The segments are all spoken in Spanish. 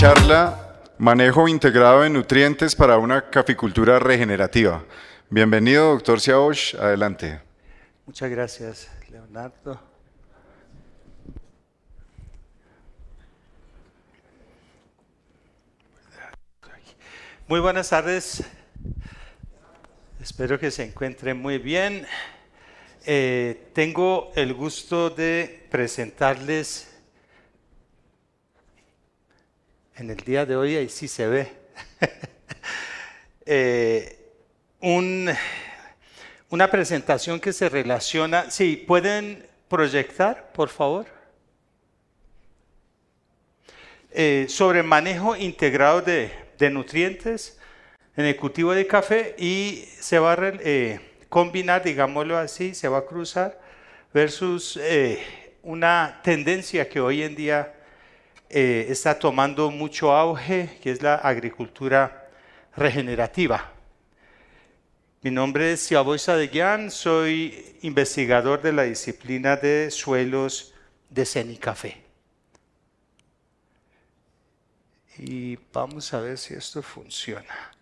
charla Manejo integrado de nutrientes para una caficultura regenerativa. Bienvenido, doctor Siaosh, adelante. Muchas gracias, Leonardo. Muy buenas tardes. Espero que se encuentren muy bien. Tengo el gusto de presentarles en el día de hoy, ahí sí se ve, una presentación que se relaciona. Sí, ¿pueden proyectar, por favor? Sobre manejo integrado de nutrientes en el cultivo de café, y se va a combinar, digámoslo así, se va a cruzar versus una tendencia que hoy en día está tomando mucho auge, que es la agricultura regenerativa. Mi nombre es Siaosh Sadeguian, soy investigador de la disciplina de suelos de CENICAFE. Y vamos a ver si esto funciona.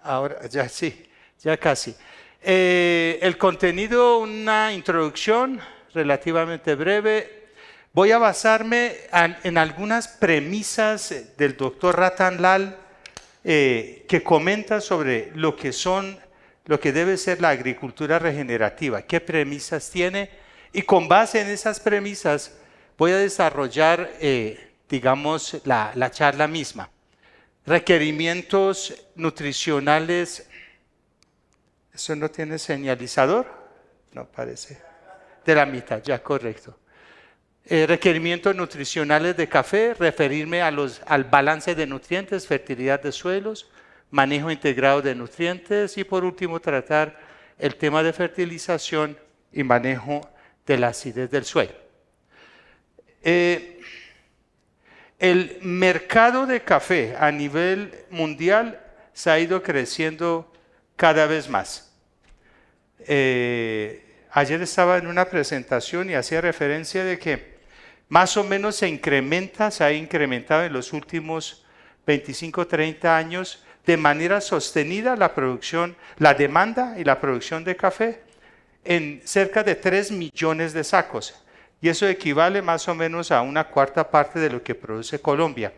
Ahora, ya sí, ya casi. El contenido, una introducción relativamente breve. Voy a basarme en algunas premisas del doctor Ratan Lal, que comenta sobre lo que debe ser la agricultura regenerativa, qué premisas tiene, y con base en esas premisas voy a desarrollar, digamos, la charla misma. Requerimientos nutricionales. ¿Eso no tiene señalizador? No parece. De la mitad, ya, correcto. Requerimientos nutricionales de café, referirme al balance de nutrientes, fertilidad de suelos, manejo integrado de nutrientes, y por último tratar el tema de fertilización y manejo de la acidez del suelo. El mercado de café a nivel mundial se ha ido creciendo cada vez más. Ayer estaba en una presentación y hacía referencia de que más o menos se ha incrementado en los últimos 25, 30 años de manera sostenida la demanda y la producción de café en cerca de 3 millones de sacos. Y eso equivale más o menos a una cuarta parte de lo que produce Colombia.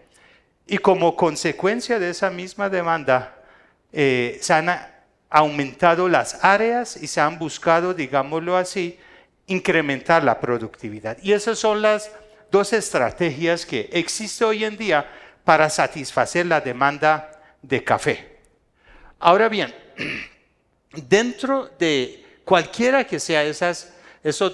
Y como consecuencia de esa misma demanda, se han aumentado las áreas y se han buscado, digámoslo así, incrementar la productividad. Y esas son las dos estrategias que existen hoy en día para satisfacer la demanda de café. Ahora bien, dentro de cualquiera que sea esas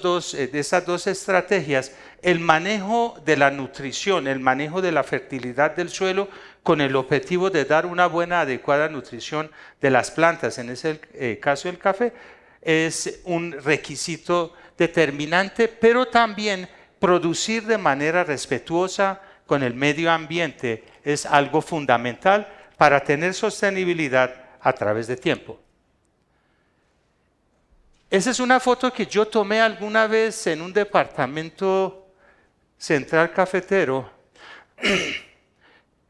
dos estrategias, el manejo de la nutrición, el manejo de la fertilidad del suelo, con el objetivo de dar una buena, adecuada nutrición de las plantas, en ese caso el café, es un requisito determinante, pero también producir de manera respetuosa con el medio ambiente es algo fundamental para tener sostenibilidad a través de tiempo. Esa es una foto que yo tomé alguna vez en un departamento central cafetero.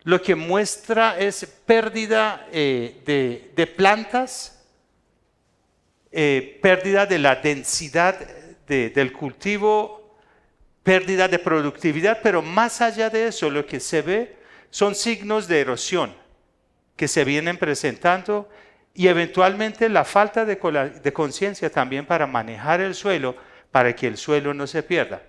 Lo que muestra es pérdida de plantas, pérdida de la densidad del cultivo, pérdida de productividad, pero más allá de eso lo que se ve son signos de erosión que se vienen presentando, y eventualmente la falta de conciencia también para manejar el suelo, para que el suelo no se pierda.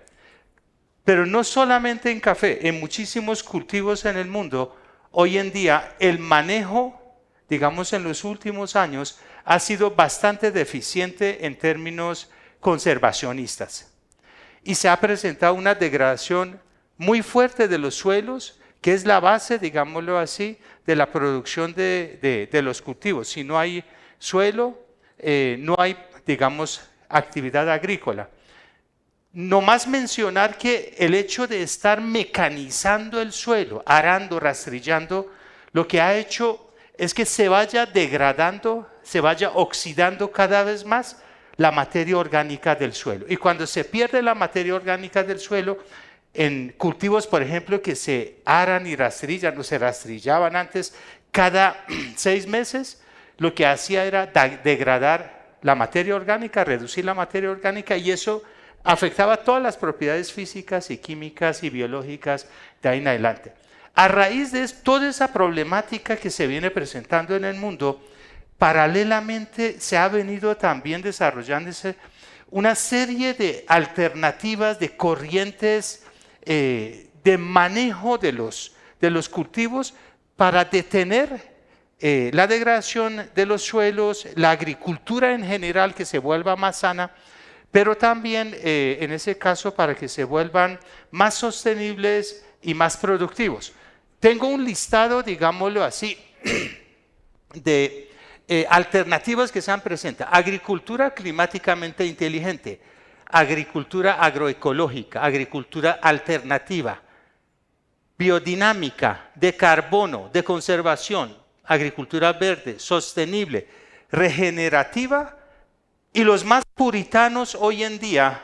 Pero no solamente en café, en muchísimos cultivos en el mundo, hoy en día el manejo, digamos en los últimos años, ha sido bastante deficiente en términos conservacionistas. Y se ha presentado una degradación muy fuerte de los suelos, que es la base, digámoslo así, de la producción de los cultivos. Si no hay suelo, no hay, digamos, actividad agrícola. No más mencionar que el hecho de estar mecanizando el suelo, arando, rastrillando, lo que ha hecho es que se vaya degradando, se vaya oxidando cada vez más la materia orgánica del suelo. Y cuando se pierde la materia orgánica del suelo, en cultivos, por ejemplo, que se aran y rastrillan, o se rastrillaban antes cada 6 meses, lo que hacía era degradar la materia orgánica, reducir la materia orgánica, y eso afectaba todas las propiedades físicas y químicas y biológicas de ahí en adelante. A raíz de toda esa problemática que se viene presentando en el mundo, paralelamente se ha venido también desarrollándose una serie de alternativas, de corrientes de manejo de los cultivos para detener la degradación de los suelos, la agricultura en general que se vuelva más sana, pero también en ese caso para que se vuelvan más sostenibles y más productivos. Tengo un listado, digámoslo así, de alternativas que se han presentado. Agricultura climáticamente inteligente, agricultura agroecológica, agricultura alternativa, biodinámica, de carbono, de conservación, agricultura verde, sostenible, regenerativa, y los más puritanos hoy en día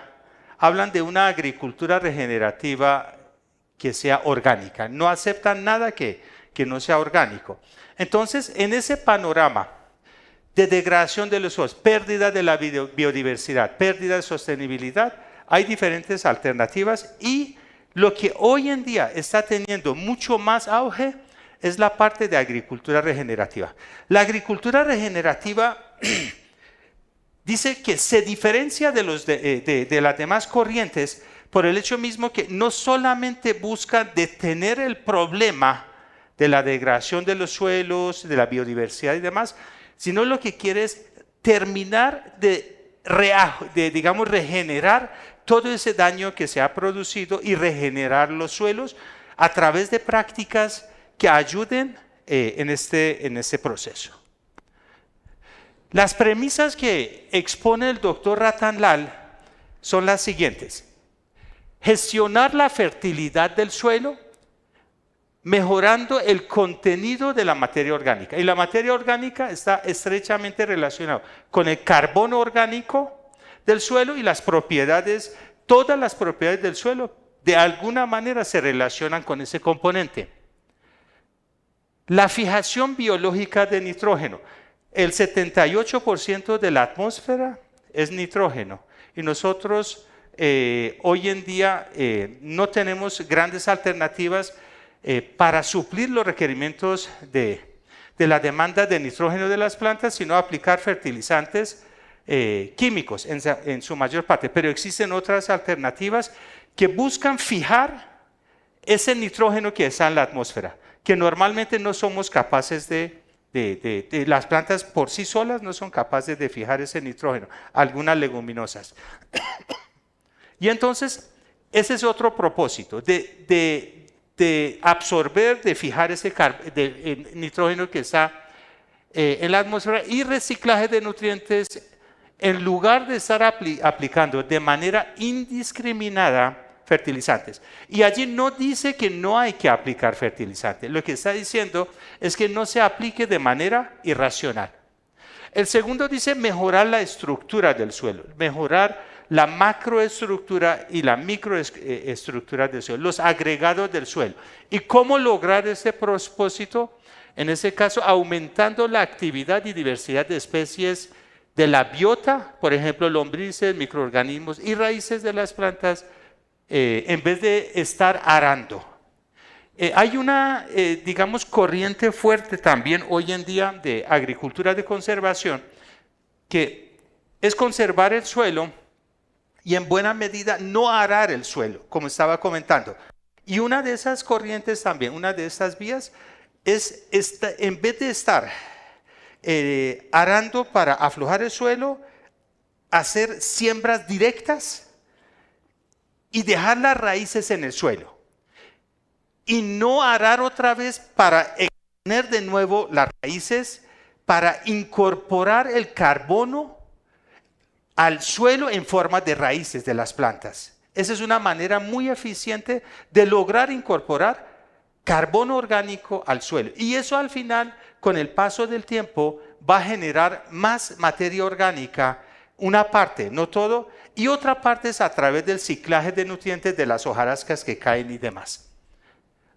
hablan de una agricultura regenerativa que sea orgánica. No aceptan nada que no sea orgánico. Entonces, en ese panorama de degradación de los suelos, pérdida de la biodiversidad, pérdida de sostenibilidad, hay diferentes alternativas, y lo que hoy en día está teniendo mucho más auge es la parte de agricultura regenerativa. La agricultura regenerativa dice que se diferencia de las demás corrientes por el hecho mismo que no solamente busca detener el problema de la degradación de los suelos, de la biodiversidad y demás, sino lo que quiere es terminar de digamos, regenerar todo ese daño que se ha producido y regenerar los suelos a través de prácticas que ayuden en este proceso. Las premisas que expone el doctor Ratan Lal son las siguientes: gestionar la fertilidad del suelo, mejorando el contenido de la materia orgánica. Y la materia orgánica está estrechamente relacionada con el carbono orgánico del suelo y las propiedades, todas las propiedades del suelo de alguna manera se relacionan con ese componente. La fijación biológica de nitrógeno. El 78% de la atmósfera es nitrógeno, y nosotros hoy en día no tenemos grandes alternativas para suplir los requerimientos de la demanda de nitrógeno de las plantas, sino aplicar fertilizantes químicos en su mayor parte. Pero existen otras alternativas que buscan fijar ese nitrógeno que está en la atmósfera, que normalmente no somos capaces las plantas por sí solas no son capaces de fijar ese nitrógeno, algunas leguminosas. Y entonces, ese es otro propósito, de absorber, de fijar ese nitrógeno que está en la atmósfera, y reciclaje de nutrientes en lugar de estar aplicando de manera indiscriminada fertilizantes. Y allí no dice que no hay que aplicar fertilizantes, lo que está diciendo es que no se aplique de manera irracional. El segundo dice mejorar la estructura del suelo, mejorar la macroestructura y la microestructura del suelo, los agregados del suelo. ¿Y cómo lograr ese propósito? En ese caso, aumentando la actividad y diversidad de especies de la biota, por ejemplo, lombrices, microorganismos y raíces de las plantas, en vez de estar arando. Hay una, digamos, corriente fuerte también hoy en día de agricultura de conservación, que es conservar el suelo y en buena medida no arar el suelo, como estaba comentando. Y una de esas corrientes también, una de esas vías, es en vez de estar arando para aflojar el suelo, hacer siembras directas y dejar las raíces en el suelo. Y no arar otra vez para exponer de nuevo las raíces, para incorporar el carbono al suelo en forma de raíces de las plantas. Esa es una manera muy eficiente de lograr incorporar carbono orgánico al suelo. Y eso al final, con el paso del tiempo, va a generar más materia orgánica, Una parte, no todo, y otra parte es a través del ciclaje de nutrientes de las hojarascas que caen y demás.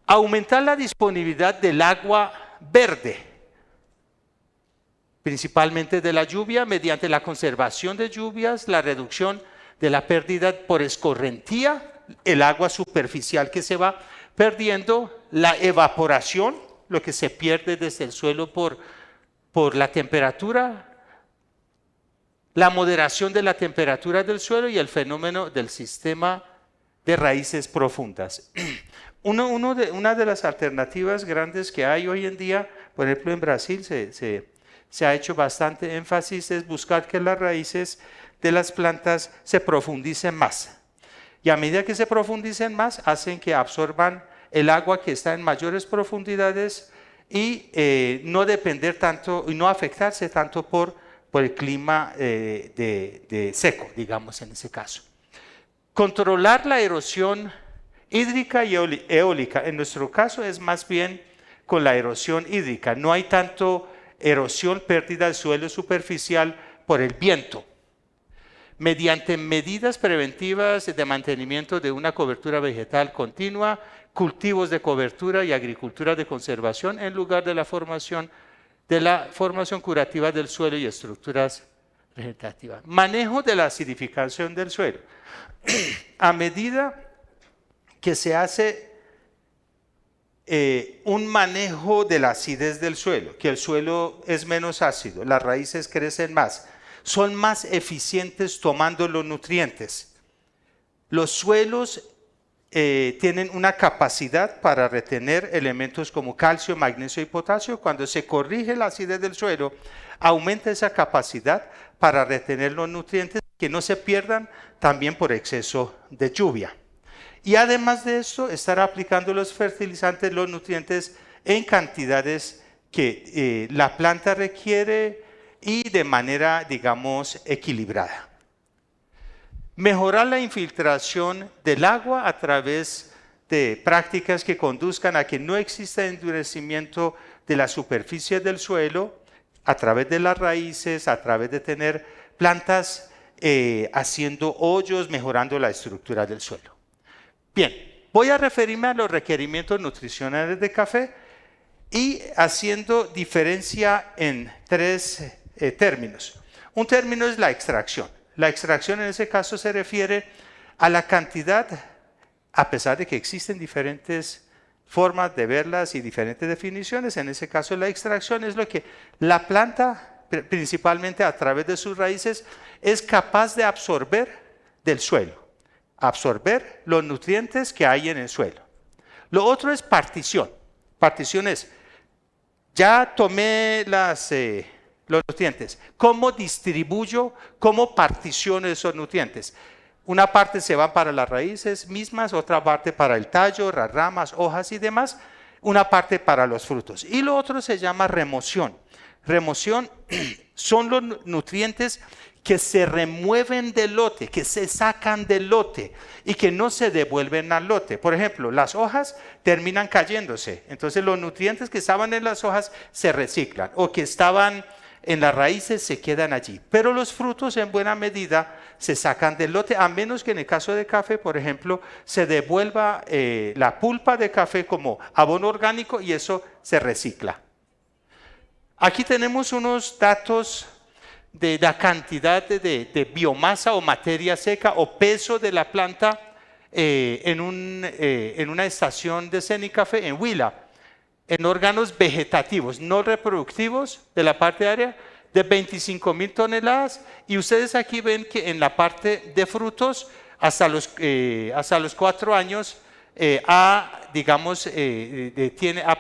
Aumentar la disponibilidad del agua verde, principalmente de la lluvia, mediante la conservación de lluvias, la reducción de la pérdida por escorrentía, el agua superficial que se va perdiendo, la evaporación, lo que se pierde desde el suelo por la temperatura, la moderación de la temperatura del suelo y el fenómeno del sistema de raíces profundas. Una de las alternativas grandes que hay hoy en día, por ejemplo en Brasil se ha hecho bastante énfasis, es buscar que las raíces de las plantas se profundicen más. Y a medida que se profundicen más, hacen que absorban el agua que está en mayores profundidades y no depender tanto y no afectarse tanto por el clima de seco, digamos en ese caso. Controlar la erosión hídrica y eólica. En nuestro caso es más bien con la erosión hídrica. No hay tanto erosión, pérdida del suelo superficial por el viento. Mediante medidas preventivas de mantenimiento de una cobertura vegetal continua, cultivos de cobertura y agricultura de conservación en lugar de la formación curativa del suelo y estructuras vegetativas. Manejo de la acidificación del suelo. A medida que se hace un manejo de la acidez del suelo, que el suelo es menos ácido, las raíces crecen más, son más eficientes tomando los nutrientes. Los suelos tienen una capacidad para retener elementos como calcio, magnesio y potasio. Cuando se corrige la acidez del suelo, aumenta esa capacidad para retener los nutrientes que no se pierdan también por exceso de lluvia. Y además de esto, estar aplicando los fertilizantes, los nutrientes en cantidades que la planta requiere y de manera, digamos, equilibrada. Mejorar la infiltración del agua a través de prácticas que conduzcan a que no exista endurecimiento de la superficie del suelo, a través de las raíces, a través de tener plantas haciendo hoyos, mejorando la estructura del suelo. Bien, voy a referirme a los requerimientos nutricionales de café y haciendo diferencia en tres términos. Un término es la extracción. La extracción en ese caso se refiere a la cantidad, a pesar de que existen diferentes formas de verlas y diferentes definiciones, en ese caso la extracción es lo que la planta, principalmente a través de sus raíces, es capaz de absorber del suelo, absorber los nutrientes que hay en el suelo. Lo otro es partición. Partición es, ya tomé los nutrientes, ¿cómo distribuyo, cómo particiono esos nutrientes? Una parte se va para las raíces mismas, otra parte para el tallo, las ramas, hojas y demás, una parte para los frutos. Y lo otro se llama remoción. Remoción son los nutrientes que se remueven del lote, que se sacan del lote y que no se devuelven al lote. Por ejemplo, las hojas terminan cayéndose, entonces los nutrientes que estaban en las hojas se reciclan o que estaban en las raíces se quedan allí, pero los frutos en buena medida se sacan del lote, a menos que en el caso de café, por ejemplo, se devuelva la pulpa de café como abono orgánico y eso se recicla. Aquí tenemos unos datos de la cantidad de biomasa o materia seca o peso de la planta en una estación de Cenicafé en Huila, en órganos vegetativos, no reproductivos de la parte aérea, de 25.000 toneladas. Y ustedes aquí ven que en la parte de frutos, hasta los 4 años, ha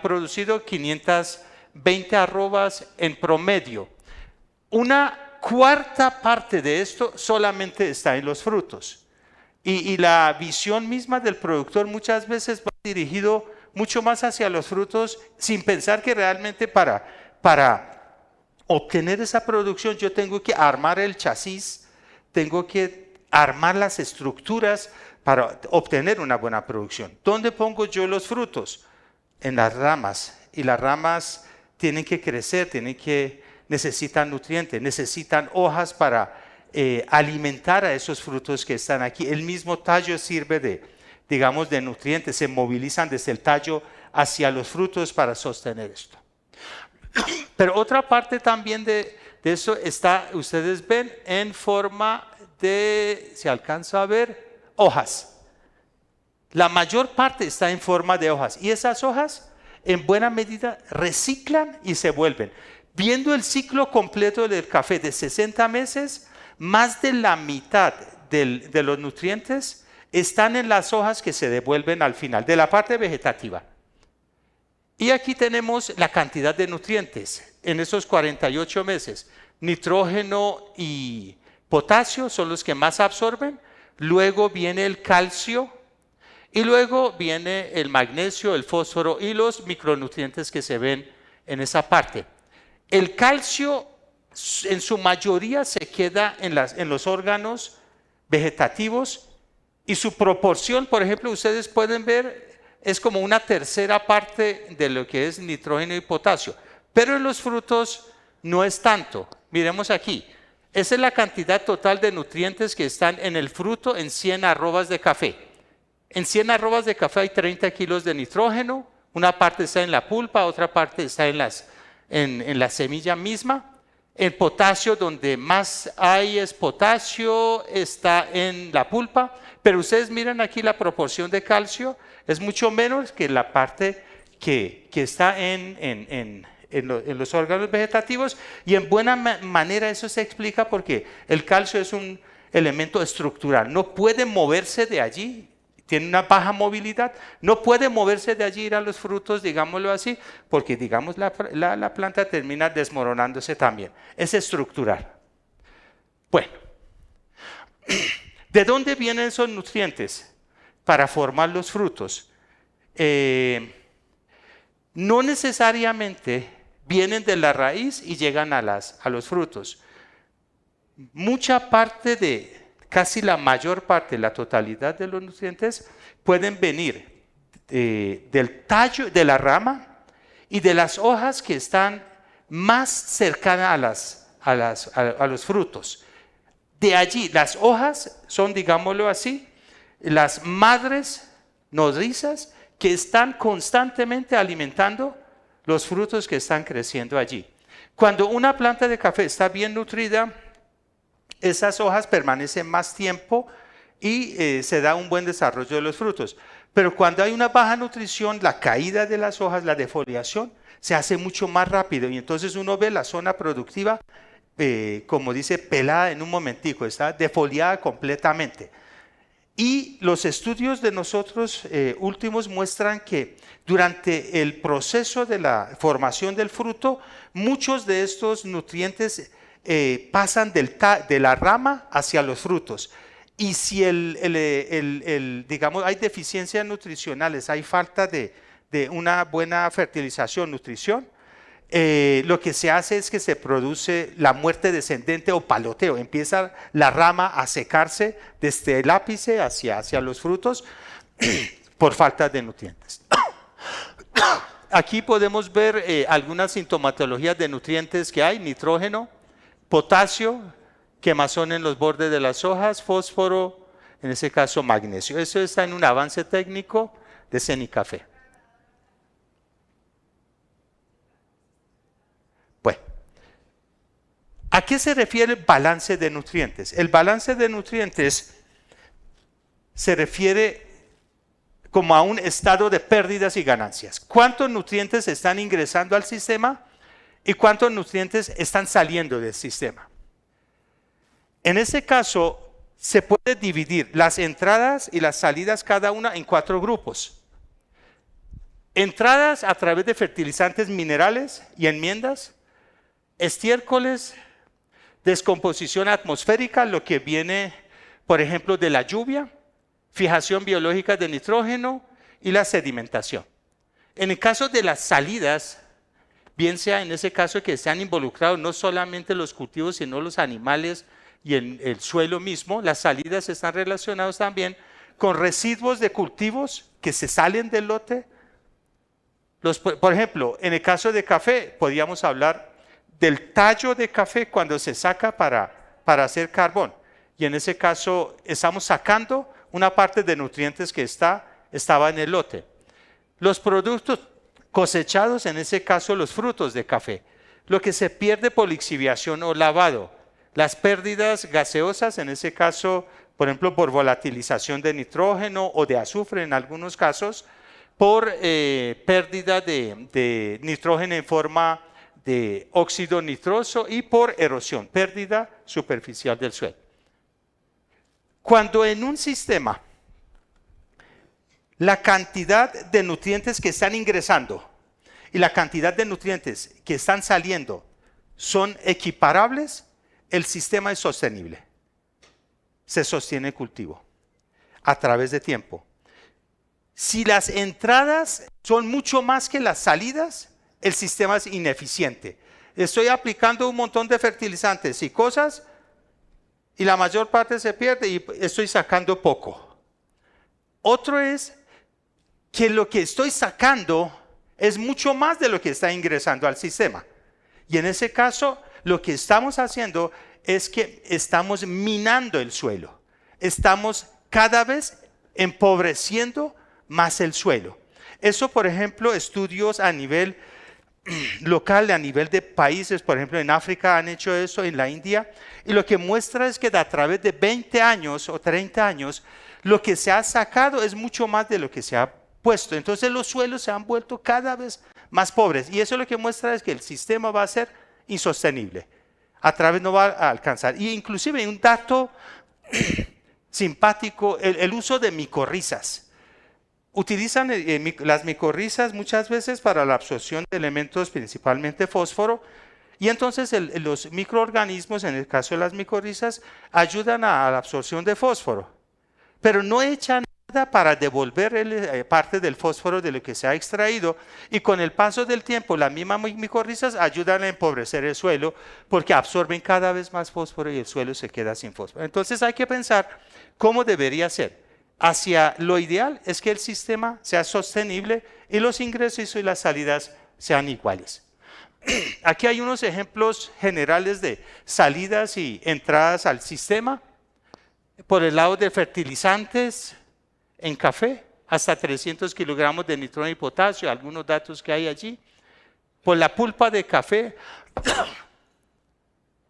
producido 520 arrobas en promedio. Una cuarta parte de esto solamente está en los frutos. Y la visión misma del productor muchas veces va dirigido mucho más hacia los frutos, sin pensar que realmente para obtener esa producción yo tengo que armar el chasis, tengo que armar las estructuras para obtener una buena producción. ¿Dónde pongo yo los frutos? En las ramas. Y las ramas tienen que crecer, necesitan nutrientes, necesitan hojas para alimentar a esos frutos que están aquí. El mismo tallo sirve de, digamos, de nutrientes, se movilizan desde el tallo hacia los frutos para sostener esto. Pero otra parte también de eso está, ustedes ven, en forma de, se alcanza a ver, hojas. La mayor parte está en forma de hojas y esas hojas en buena medida reciclan y se vuelven. Viendo el ciclo completo del café de 60 meses, más de la mitad de los nutrientes están en las hojas que se devuelven al final, de la parte vegetativa. Y aquí tenemos la cantidad de nutrientes en esos 48 meses. Nitrógeno y potasio son los que más absorben, luego viene el calcio y luego viene el magnesio, el fósforo y los micronutrientes que se ven en esa parte. El calcio en su mayoría se queda en los órganos vegetativos y su proporción, por ejemplo, ustedes pueden ver, es como una tercera parte de lo que es nitrógeno y potasio, pero en los frutos no es tanto. Miremos aquí, esa es la cantidad total de nutrientes que están en el fruto en 100 arrobas de café. En 100 arrobas de café hay 30 kilos de nitrógeno, una parte está en la pulpa, otra parte está en la semilla misma. El potasio, donde más hay es potasio, está en la pulpa, pero ustedes miran aquí la proporción de calcio, es mucho menos que la parte que está en los órganos vegetativos, y en buena manera eso se explica porque el calcio es un elemento estructural, no puede moverse de allí, tiene una baja movilidad, no puede moverse de allí ir a los frutos, digámoslo así, porque digamos la planta termina desmoronándose también, es estructural. Bueno, ¿de dónde vienen esos nutrientes para formar los frutos? No necesariamente vienen de la raíz y llegan a los frutos. Mucha parte casi la mayor parte, la totalidad de los nutrientes pueden venir del tallo, de la rama y de las hojas que están más cercanas a los frutos. De allí, las hojas son, digámoslo así, las madres nodrizas que están constantemente alimentando los frutos que están creciendo allí. Cuando una planta de café está bien nutrida, esas hojas permanecen más tiempo y se da un buen desarrollo de los frutos. Pero cuando hay una baja nutrición, la caída de las hojas, la defoliación, se hace mucho más rápido y entonces uno ve la zona productiva, como dice, pelada en un momentico, está defoliada completamente. Y los estudios de nosotros últimos muestran que durante el proceso de la formación del fruto, muchos de estos nutrientes pasan de la rama hacia los frutos. Y si digamos, hay deficiencias nutricionales, hay falta de una buena fertilización, nutrición, lo que se hace es que se produce la muerte descendente o paloteo. Empieza la rama a secarse desde el ápice hacia los frutos por falta de nutrientes. Aquí podemos ver algunas sintomatologías de nutrientes que hay: nitrógeno, potasio, quemazón en los bordes de las hojas, fósforo, en ese caso magnesio. Eso está en un avance técnico de Cenicafé. Bueno, ¿a qué se refiere el balance de nutrientes? El balance de nutrientes se refiere como a un estado de pérdidas y ganancias. ¿Cuántos nutrientes están ingresando al sistema y cuántos nutrientes están saliendo del sistema? En ese caso, se puede dividir las entradas y las salidas cada una en 4 grupos. Entradas a través de fertilizantes minerales y enmiendas, estiércoles, descomposición atmosférica, lo que viene, por ejemplo, de la lluvia, fijación biológica de nitrógeno y la sedimentación. En el caso de las salidas, bien sea en ese caso que se han involucrado no solamente los cultivos, sino los animales y el suelo mismo, las salidas están relacionadas también con residuos de cultivos que se salen del lote. Por ejemplo, en el caso de café, podríamos hablar del tallo de café cuando se saca para para hacer carbón. Y en ese caso estamos sacando una parte de nutrientes que estaba en el lote. Los productos cosechados, en ese caso los frutos de café, lo que se pierde por lixiviación o lavado, las pérdidas gaseosas, en ese caso, por ejemplo, por volatilización de nitrógeno o de azufre en algunos casos, por pérdida de nitrógeno en forma de óxido nitroso y por erosión, pérdida superficial del suelo. Cuando en un sistema la cantidad de nutrientes que están ingresando y la cantidad de nutrientes que están saliendo son equiparables, el sistema es sostenible. Se sostiene el cultivo a través de tiempo. Si las entradas son mucho más que las salidas, el sistema es ineficiente. Estoy aplicando un montón de fertilizantes y cosas y la mayor parte se pierde y estoy sacando poco. Otro es que lo que estoy sacando es mucho más de lo que está ingresando al sistema. Y en ese caso, lo que estamos haciendo es que estamos minando el suelo. Estamos cada vez empobreciendo más el suelo. Eso, por ejemplo, estudios a nivel local, a nivel de países, por ejemplo, en África han hecho eso, en la India, y lo que muestra es que a través de 20 años o 30 años, lo que se ha sacado es mucho más de lo que se ha puesto. Entonces los suelos se han vuelto cada vez más pobres, y eso lo que muestra es que el sistema va a ser insostenible. A través no va a alcanzar. Y inclusive un dato simpático, el uso de micorrizas. Utilizan las micorrizas muchas veces para la absorción de elementos, principalmente fósforo, y entonces los microorganismos, en el caso de las micorrizas, ayudan a la absorción de fósforo, pero no echan nada para devolver parte del fósforo de lo que se ha extraído, y con el paso del tiempo las mismas micorrizas ayudan a empobrecer el suelo porque absorben cada vez más fósforo y el suelo se queda sin fósforo. Entonces hay que pensar cómo debería ser. Hacia lo ideal es que el sistema sea sostenible y los ingresos y las salidas sean iguales. Aquí hay unos ejemplos generales de salidas y entradas al sistema. Por el lado de fertilizantes en café, hasta 300 kilogramos de nitrógeno y potasio, algunos datos que hay allí. Por la pulpa de café,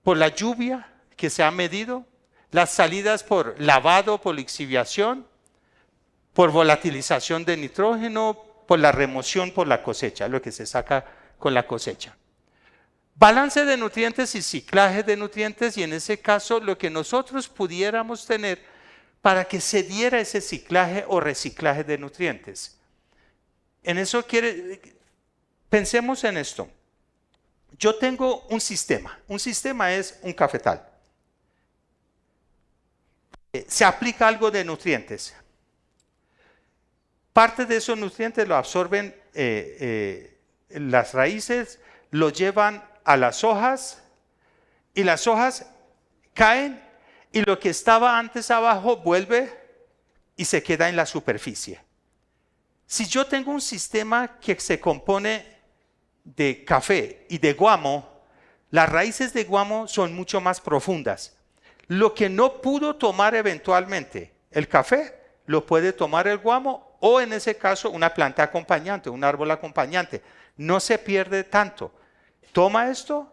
por la lluvia que se ha medido, las salidas por lavado, por lixiviación, por volatilización de nitrógeno, por la remoción por la cosecha, lo que se saca con la cosecha. Balance de nutrientes y ciclaje de nutrientes, y en ese caso lo que nosotros pudiéramos tener para que se diera ese ciclaje o reciclaje de nutrientes. En eso pensemos en esto. Yo tengo un sistema es un cafetal. Se aplica algo de nutrientes. Parte de esos nutrientes lo absorben las raíces, lo llevan a las hojas y las hojas caen y lo que estaba antes abajo vuelve y se queda en la superficie. Si yo tengo un sistema que se compone de café y de guamo, las raíces de guamo son mucho más profundas. Lo que no pudo tomar eventualmente el café, lo puede tomar el guamo o en ese caso una planta acompañante, un árbol acompañante. No se pierde tanto. Toma esto,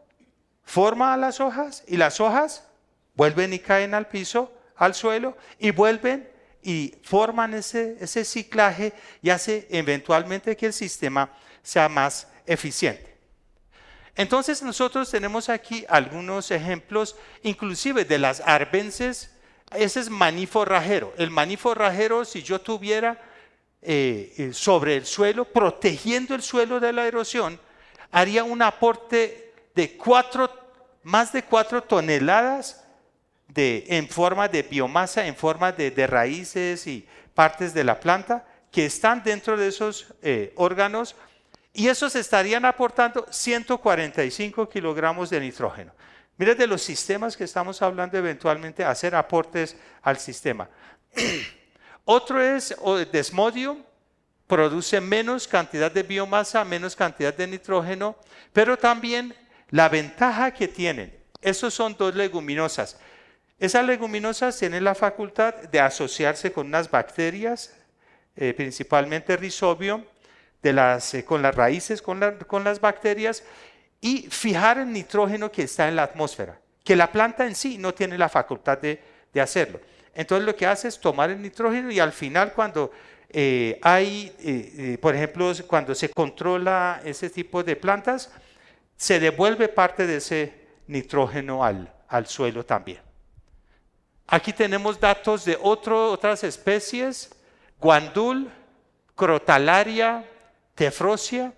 forma las hojas y las hojas vuelven y caen al piso, al suelo y vuelven y forman ese ciclaje y hace eventualmente que el sistema sea más eficiente. Entonces nosotros tenemos aquí algunos ejemplos, inclusive de las arbences. Ese es maní forrajero. El maní forrajero, si yo tuviera sobre el suelo, protegiendo el suelo de la erosión, haría un aporte de más de 4 toneladas en forma de biomasa, en forma de raíces y partes de la planta que están dentro de esos órganos, y esos estarían aportando 145 kilogramos de nitrógeno. Miren de los sistemas que estamos hablando eventualmente, hacer aportes al sistema. Otro es Desmodium, produce menos cantidad de biomasa, menos cantidad de nitrógeno, pero también la ventaja que tienen, esos son 2 leguminosas, Esas leguminosas tienen la facultad de asociarse con unas bacterias, principalmente Rhizobium, con las raíces, con las bacterias, y fijar el nitrógeno que está en la atmósfera, que la planta en sí no tiene la facultad de hacerlo. Entonces lo que hace es tomar el nitrógeno y al final cuando por ejemplo, cuando se controla ese tipo de plantas, se devuelve parte de ese nitrógeno al suelo también. Aquí tenemos datos de otras especies, guandul, crotalaria, tefrosia,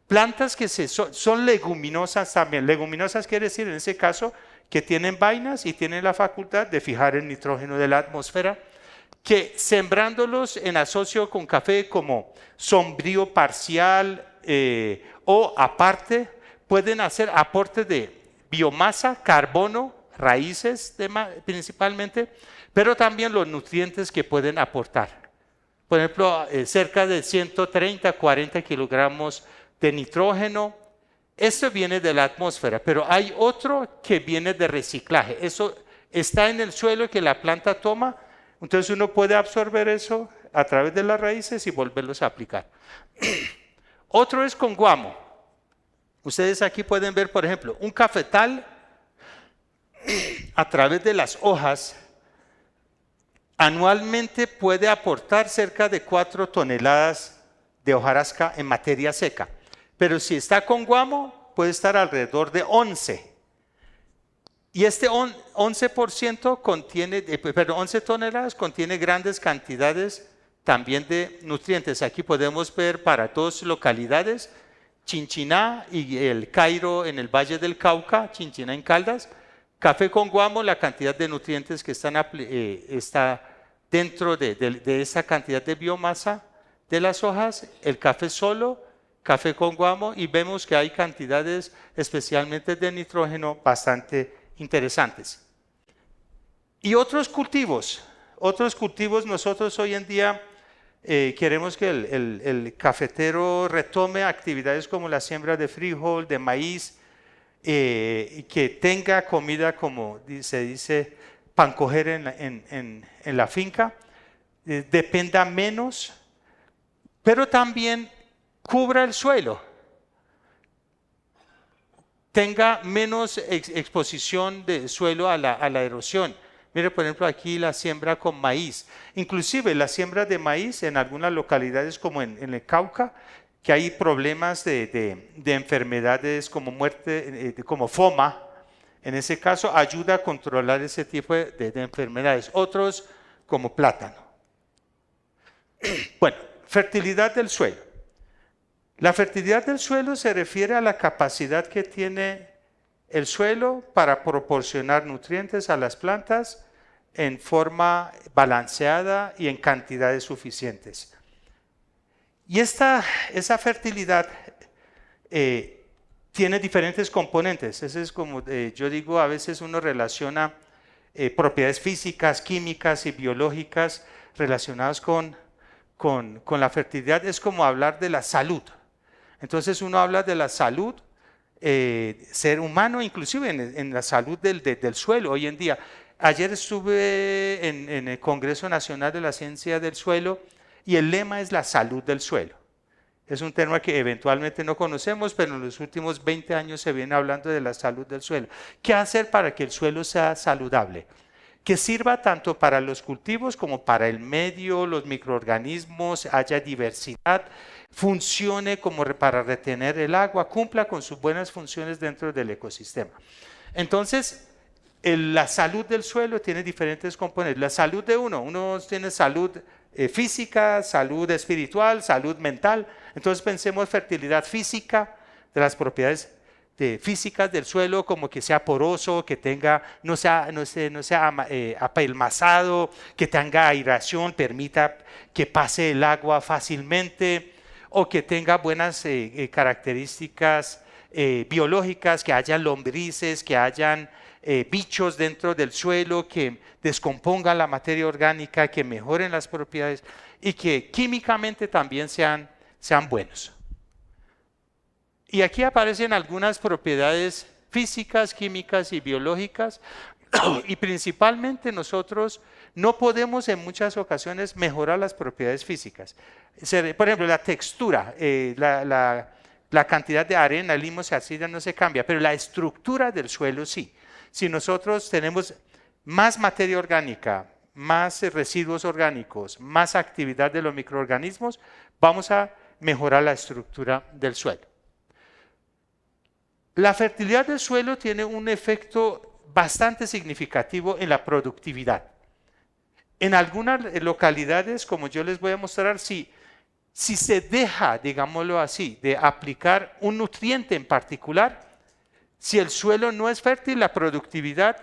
plantas que son leguminosas también. Leguminosas quiere decir en ese caso que tienen vainas y tienen la facultad de fijar el nitrógeno de la atmósfera, que sembrándolos en asocio con café como sombrío parcial o aparte, pueden hacer aporte de biomasa, carbono, raíces principalmente, pero también los nutrientes que pueden aportar. Por ejemplo, cerca de 130, 40 kilogramos de nitrógeno. Esto viene de la atmósfera, pero hay otro que viene de reciclaje. Eso está en el suelo que la planta toma, entonces uno puede absorber eso a través de las raíces y volverlos a aplicar. Otro es con guamo. Ustedes aquí pueden ver, por ejemplo, un cafetal a través de las hojas anualmente puede aportar cerca de 4 toneladas de hojarasca en materia seca. Pero si está con guamo, puede estar alrededor de 11. Y este 11% contiene, 11 toneladas contiene grandes cantidades también de nutrientes. Aquí podemos ver para 2 localidades, Chinchiná y el Cairo en el Valle del Cauca, Chinchiná en Caldas. Café con guamo, la cantidad de nutrientes que está dentro de esa cantidad de biomasa de las hojas. El café solo, café con guamo, y vemos que hay cantidades especialmente de nitrógeno bastante interesantes. Y otros cultivos nosotros hoy en día queremos que el cafetero retome actividades como la siembra de frijol, de maíz, que tenga comida, como se dice, pan coger en la finca, dependa menos, pero también cubra el suelo, tenga menos exposición del suelo a la erosión. Mire, por ejemplo, aquí la siembra con maíz. Inclusive la siembra de maíz en algunas localidades como en el Cauca, que hay problemas de enfermedades como muerte, como foma, en ese caso ayuda a controlar ese tipo de enfermedades. Otros como plátano. Bueno, fertilidad del suelo. La fertilidad del suelo se refiere a la capacidad que tiene el suelo para proporcionar nutrientes a las plantas en forma balanceada y en cantidades suficientes. Y esa fertilidad tiene diferentes componentes. Ese es como yo digo, a veces uno relaciona propiedades físicas, químicas y biológicas relacionadas con la fertilidad. Es como hablar de la salud. Entonces uno habla de la salud ser humano, inclusive en la salud del suelo hoy en día. Ayer estuve en el Congreso Nacional de la Ciencia del Suelo y el lema es la salud del suelo. Es un tema que eventualmente no conocemos, pero en los últimos 20 años se viene hablando de la salud del suelo. ¿Qué hacer para que el suelo sea saludable? Que sirva tanto para los cultivos como para el medio, los microorganismos, haya diversidad, funcione como para retener el agua, cumpla con sus buenas funciones dentro del ecosistema. Entonces, la salud del suelo tiene diferentes componentes. La salud de uno tiene salud física, salud espiritual, salud mental. Entonces pensemos fertilidad física, de las propiedades físicas del suelo, como que sea poroso, que no sea apelmazado, que tenga aireación, permita que pase el agua fácilmente, o que tenga buenas características biológicas, que haya lombrices, que hayan bichos dentro del suelo, que descompongan la materia orgánica, que mejoren las propiedades y que químicamente también sean buenos. Y aquí aparecen algunas propiedades físicas, químicas y biológicas Y principalmente nosotros no podemos en muchas ocasiones mejorar las propiedades físicas. Por ejemplo, la textura, la cantidad de arena, limos y arcilla no se cambia, pero la estructura del suelo sí. Si nosotros tenemos más materia orgánica, más residuos orgánicos, más actividad de los microorganismos, vamos a mejorar la estructura del suelo. La fertilidad del suelo tiene un efecto bastante significativo en la productividad. En algunas localidades, como yo les voy a mostrar, si se deja, digámoslo así, de aplicar un nutriente en particular, si el suelo no es fértil, la productividad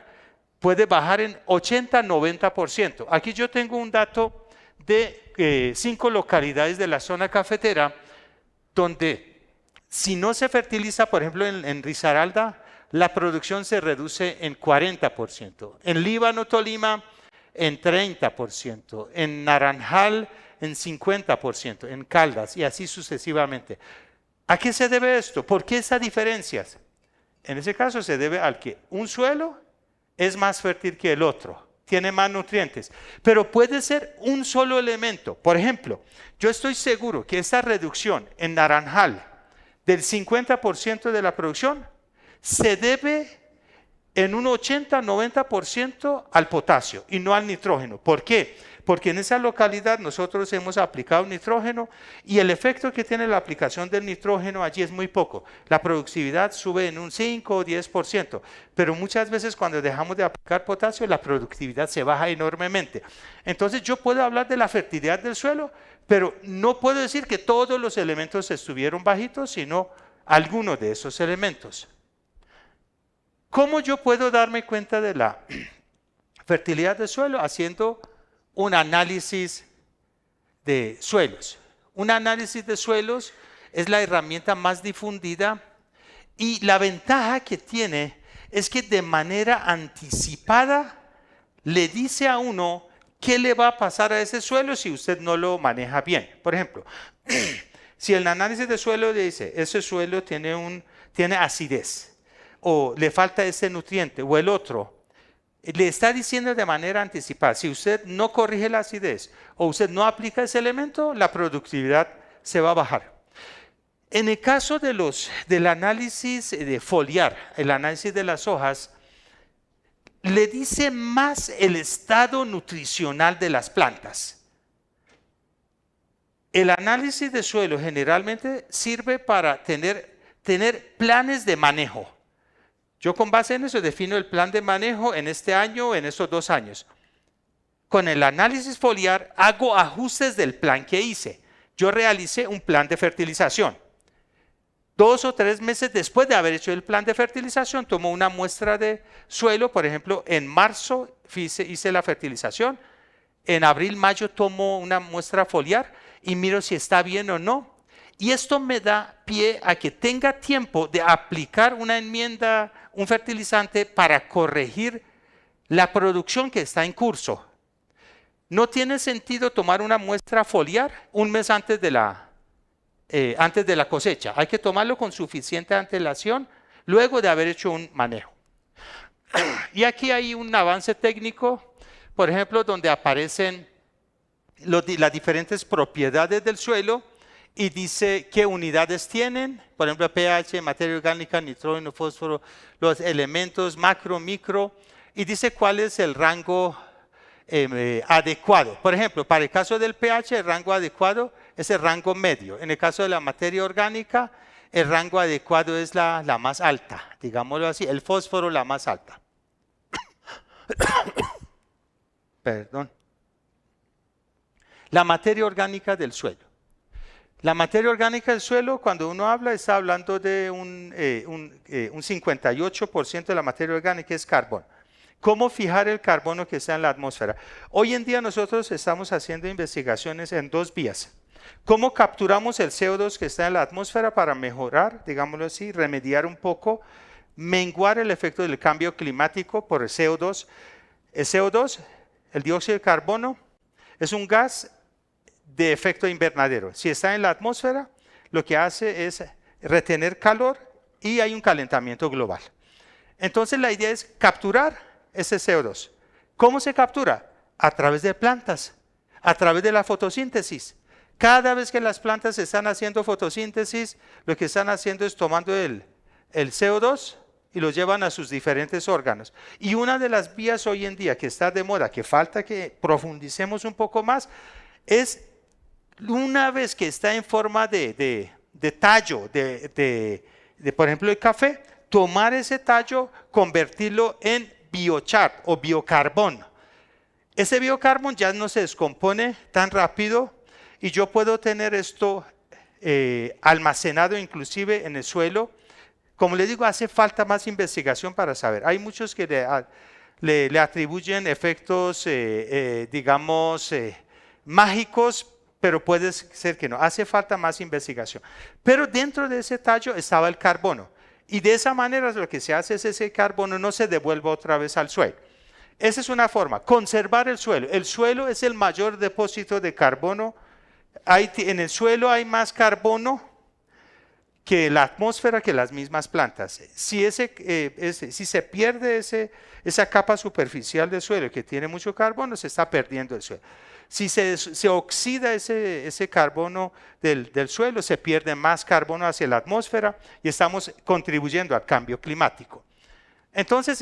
puede bajar en 80-90%. Aquí yo tengo un dato de 5 localidades de la zona cafetera donde si no se fertiliza, por ejemplo en Risaralda, la producción se reduce en 40%. En Líbano, Tolima, en 30%. En Naranjal, en 50%. En Caldas y así sucesivamente. ¿A qué se debe esto? ¿Por qué esas diferencias? En ese caso se debe al que un suelo es más fértil que el otro, tiene más nutrientes, pero puede ser un solo elemento. Por ejemplo, yo estoy seguro que esa reducción en Naranjal del 50% de la producción se debe en un 80-90% al potasio y no al nitrógeno. ¿Por qué? Porque en esa localidad nosotros hemos aplicado nitrógeno y el efecto que tiene la aplicación del nitrógeno allí es muy poco. La productividad sube en un 5 o 10%, pero muchas veces cuando dejamos de aplicar potasio la productividad se baja enormemente. Entonces yo puedo hablar de la fertilidad del suelo, pero no puedo decir que todos los elementos estuvieron bajitos, sino algunos de esos elementos. ¿Cómo yo puedo darme cuenta de la fertilidad del suelo? Haciendo un análisis de suelos. Un análisis de suelos es la herramienta más difundida y la ventaja que tiene es que de manera anticipada le dice a uno qué le va a pasar a ese suelo si usted no lo maneja bien. Por ejemplo, si el análisis de suelo le dice ese suelo tiene acidez o le falta ese nutriente o el otro, le está diciendo de manera anticipada, si usted no corrige la acidez o usted no aplica ese elemento, la productividad se va a bajar. En el caso del análisis de foliar, el análisis de las hojas, le dice más el estado nutricional de las plantas. El análisis de suelo generalmente sirve para tener planes de manejo. Yo con base en eso defino el plan de manejo en este año o en estos 2 años. Con el análisis foliar hago ajustes del plan que hice. Yo realicé un plan de fertilización. 2 o 3 meses después de haber hecho el plan de fertilización, tomo una muestra de suelo. Por ejemplo, en marzo hice la fertilización. En abril, mayo tomo una muestra foliar y miro si está bien o no. Y esto me da pie a que tenga tiempo de aplicar una enmienda, un fertilizante para corregir la producción que está en curso. No tiene sentido tomar una muestra foliar un mes antes de la cosecha. Hay que tomarlo con suficiente antelación luego de haber hecho un manejo. Y aquí hay un avance técnico, por ejemplo, donde aparecen las diferentes propiedades del suelo y dice qué unidades tienen, por ejemplo pH, materia orgánica, nitrógeno, fósforo, los elementos macro, micro, y dice cuál es el rango adecuado. Por ejemplo, para el caso del pH, el rango adecuado es el rango medio. En el caso de la materia orgánica, el rango adecuado es la más alta, digámoslo así, el fósforo la más alta. Perdón. La materia orgánica del suelo. La materia orgánica del suelo, cuando uno habla, está hablando de un 58% de la materia orgánica es carbono. ¿Cómo fijar el carbono que está en la atmósfera? Hoy en día nosotros estamos haciendo investigaciones en 2 vías. ¿Cómo capturamos el CO2 que está en la atmósfera para mejorar, digámoslo así, remediar un poco, menguar el efecto del cambio climático por el CO2? El CO2, el dióxido de carbono, es un gas de efecto invernadero. Si está en la atmósfera, lo que hace es retener calor y hay un calentamiento global. Entonces la idea es capturar ese CO2. ¿Cómo se captura? A través de plantas, a través de la fotosíntesis. Cada vez que las plantas están haciendo fotosíntesis, lo que están haciendo es tomando el CO2 y lo llevan a sus diferentes órganos. Y una de las vías hoy en día que está de moda, que falta que profundicemos un poco más, es una vez que está en forma de tallo, por ejemplo, el café, tomar ese tallo, convertirlo en biochar o biocarbón. Ese biocarbón ya no se descompone tan rápido y yo puedo tener esto almacenado inclusive en el suelo. Como les digo, hace falta más investigación para saber. Hay muchos que le atribuyen efectos, digamos, mágicos, pero puede ser que no. Hace falta más investigación. Pero dentro de ese tallo estaba el carbono. Y de esa manera lo que se hace es ese carbono no se devuelva otra vez al suelo. Esa es una forma, conservar el suelo. El suelo es el mayor depósito de carbono. En el suelo hay más carbono que la atmósfera, que las mismas plantas. Si se pierde esa capa superficial del suelo que tiene mucho carbono, se está perdiendo el suelo. Si se oxida ese carbono del suelo, se pierde más carbono hacia la atmósfera y estamos contribuyendo al cambio climático. Entonces,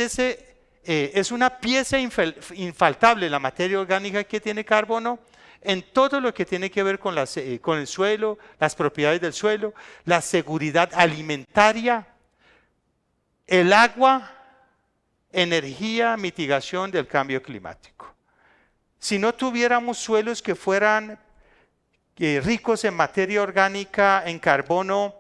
es una pieza infaltable la materia orgánica que tiene carbono en todo lo que tiene que ver con el suelo, las propiedades del suelo, la seguridad alimentaria, el agua, energía, mitigación del cambio climático. Si no tuviéramos suelos que fueran ricos en materia orgánica, en carbono,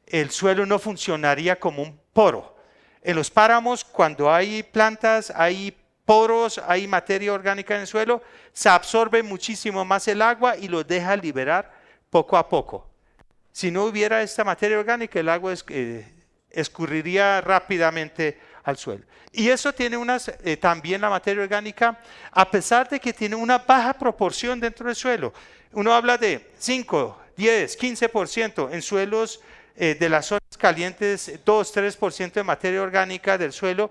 el suelo no funcionaría como un poro. En los páramos, cuando hay plantas, hay poros, hay materia orgánica en el suelo, se absorbe muchísimo más el agua y lo deja liberar poco a poco. Si no hubiera esta materia orgánica, el agua escurriría rápidamente al suelo. Y eso tiene también la materia orgánica, a pesar de que tiene una baja proporción dentro del suelo. Uno habla de 5, 10, 15% en suelos de las zonas calientes, 2, 3% de materia orgánica del suelo.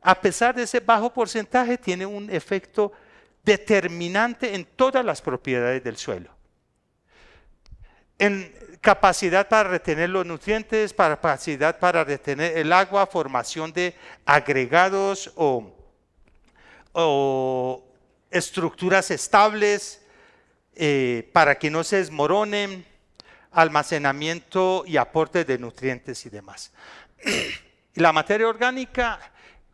A pesar de ese bajo porcentaje, tiene un efecto determinante en todas las propiedades del suelo. En capacidad para retener los nutrientes, capacidad para retener el agua, formación de agregados o estructuras estables para que no se desmoronen, almacenamiento y aporte de nutrientes y demás. La materia orgánica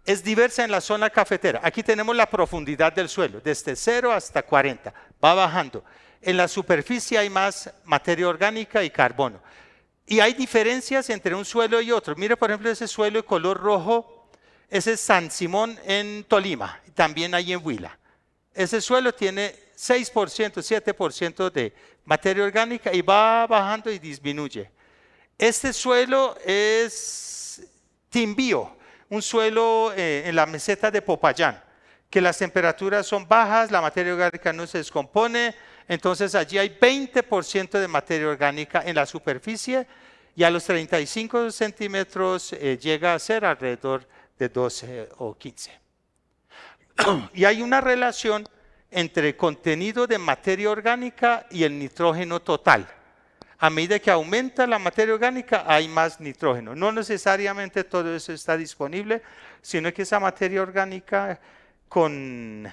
es diversa en la zona cafetera. Aquí tenemos la profundidad del suelo, desde 0 hasta 40, va bajando. En la superficie hay más materia orgánica y carbono. Y hay diferencias entre un suelo y otro. Mire, por ejemplo, ese suelo de color rojo, ese es San Simón en Tolima, también hay en Huila. Ese suelo tiene 6%, 7% de materia orgánica y va bajando y disminuye. Este suelo es Timbío, un suelo en la meseta de Popayán, que las temperaturas son bajas, la materia orgánica no se descompone, entonces allí hay 20% de materia orgánica en la superficie y a los 35 centímetros llega a ser alrededor de 12 o 15. Y hay una relación entre contenido de materia orgánica y el nitrógeno total. A medida que aumenta la materia orgánica, hay más nitrógeno. No necesariamente todo eso está disponible, sino que esa materia orgánica, con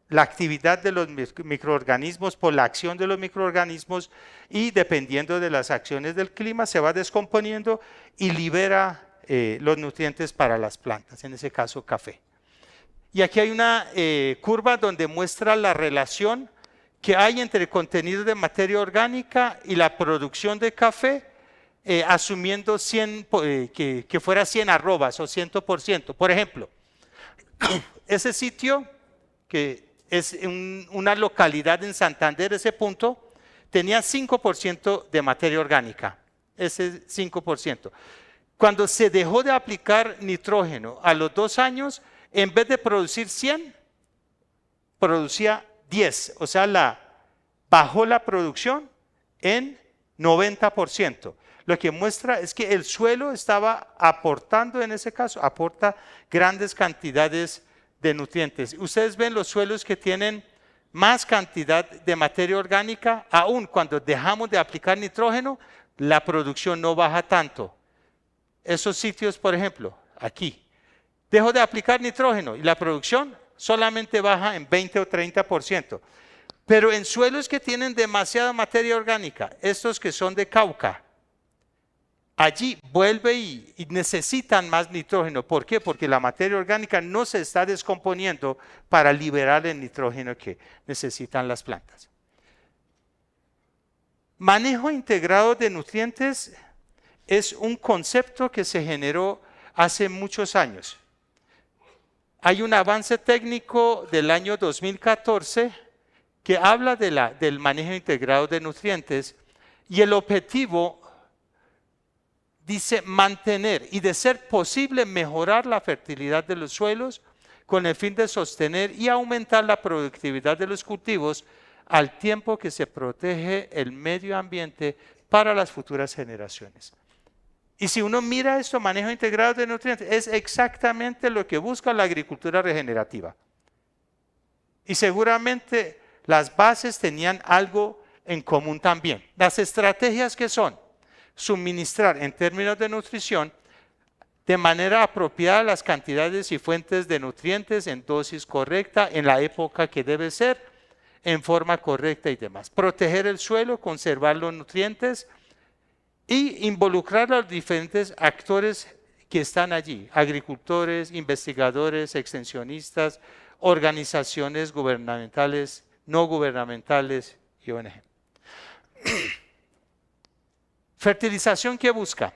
la actividad de los microorganismos, por la acción de los microorganismos y dependiendo de las acciones del clima, se va descomponiendo y libera los nutrientes para las plantas, en ese caso café. Y aquí hay una curva donde muestra la relación que hay entre el contenido de materia orgánica y la producción de café, asumiendo que fuera 100 arrobas o 100%. Por ejemplo, ese sitio, que es una localidad en Santander, ese punto, tenía 5% de materia orgánica, ese 5%. Cuando se dejó de aplicar nitrógeno a los 2 años, en vez de producir 100, producía 10, o sea, bajó la producción en 90%. Lo que muestra es que el suelo estaba aportando, en ese caso, aporta grandes cantidades de nutrientes. Ustedes ven los suelos que tienen más cantidad de materia orgánica, aun cuando dejamos de aplicar nitrógeno, la producción no baja tanto. Esos sitios, por ejemplo, aquí, dejo de aplicar nitrógeno y la producción solamente baja en 20 o 30%. Pero en suelos que tienen demasiada materia orgánica, estos que son de Cauca, allí vuelve y necesitan más nitrógeno. ¿Por qué? Porque la materia orgánica no se está descomponiendo para liberar el nitrógeno que necesitan las plantas. Manejo integrado de nutrientes es un concepto que se generó hace muchos años. Hay un avance técnico del año 2014 que habla del manejo integrado de nutrientes y el objetivo dice mantener y de ser posible mejorar la fertilidad de los suelos con el fin de sostener y aumentar la productividad de los cultivos al tiempo que se protege el medio ambiente para las futuras generaciones. Y si uno mira esto, manejo integrado de nutrientes, es exactamente lo que busca la agricultura regenerativa. Y seguramente las bases tenían algo en común también. Las estrategias que son suministrar en términos de nutrición de manera apropiada las cantidades y fuentes de nutrientes en dosis correcta, en la época que debe ser, en forma correcta y demás. Proteger el suelo, conservar los nutrientes y involucrar a los diferentes actores que están allí, agricultores, investigadores, extensionistas, organizaciones gubernamentales, no gubernamentales y ONG. Fertilización, ¿qué busca?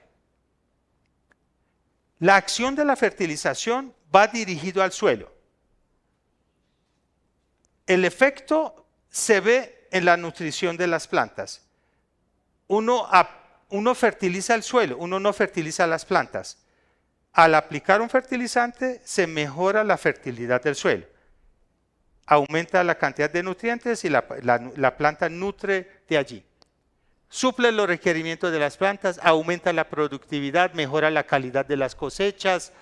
La acción de la fertilización va dirigido al suelo. El efecto se ve en la nutrición de las plantas. Uno fertiliza el suelo, uno no fertiliza las plantas. Al aplicar un fertilizante se mejora la fertilidad del suelo. Aumenta la cantidad de nutrientes y la planta nutre de allí. Suple los requerimientos de las plantas, aumenta la productividad, mejora la calidad de las cosechas,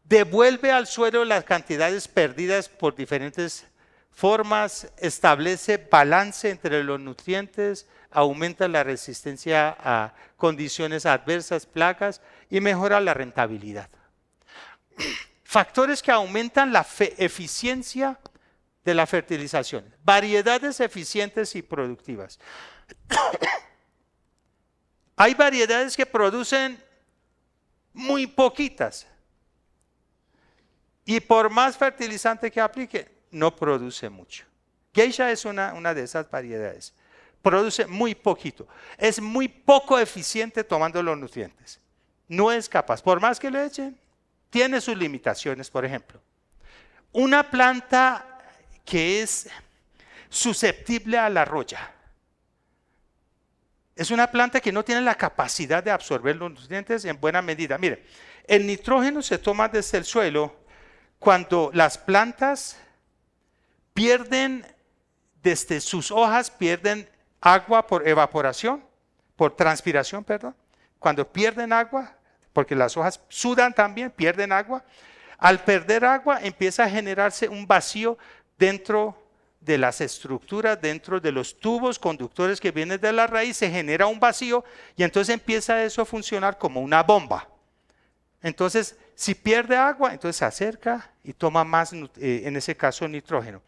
devuelve al suelo las cantidades perdidas por diferentes formas, establece balance entre los nutrientes, aumenta la resistencia a condiciones adversas, plagas y mejora la rentabilidad. Factores que aumentan la eficiencia de la fertilización, variedades eficientes y productivas. Hay variedades que producen muy poquitas y por más fertilizante que aplique, no produce mucho. Geisha es una de esas variedades. Produce muy poquito. Es muy poco eficiente tomando los nutrientes. No es capaz. Por más que le echen, tiene sus limitaciones, por ejemplo. Una planta que es susceptible a la roya. Es una planta que no tiene la capacidad de absorber los nutrientes en buena medida. Mire, el nitrógeno se toma desde el suelo cuando las plantas pierden, desde sus hojas, pierden agua por evaporación, por transpiración, perdón. Cuando pierden agua, porque las hojas sudan también, pierden agua. Al perder agua empieza a generarse un vacío dentro de las estructuras, dentro de los tubos conductores que vienen de la raíz, se genera un vacío y entonces empieza eso a funcionar como una bomba. Entonces, si pierde agua, entonces se acerca y toma más, en ese caso, nitrógeno.